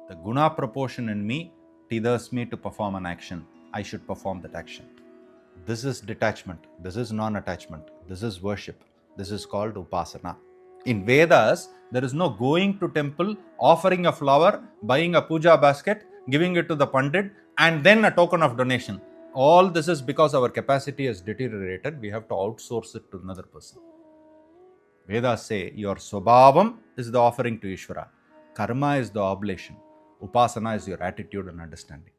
The guna proportion in me tethers me to perform an action. I should perform that action. This is detachment. This is non-attachment. This is worship. This is called upasana. In Vedas, there is no going to temple, offering a flower, buying a puja basket, giving it to the pandit, and then a token of donation. All this is because our capacity has deteriorated. We have to outsource it to another person. Vedas say your Swabhavam is the offering to Ishvara. Karma is the oblation. Upasana is your attitude and understanding.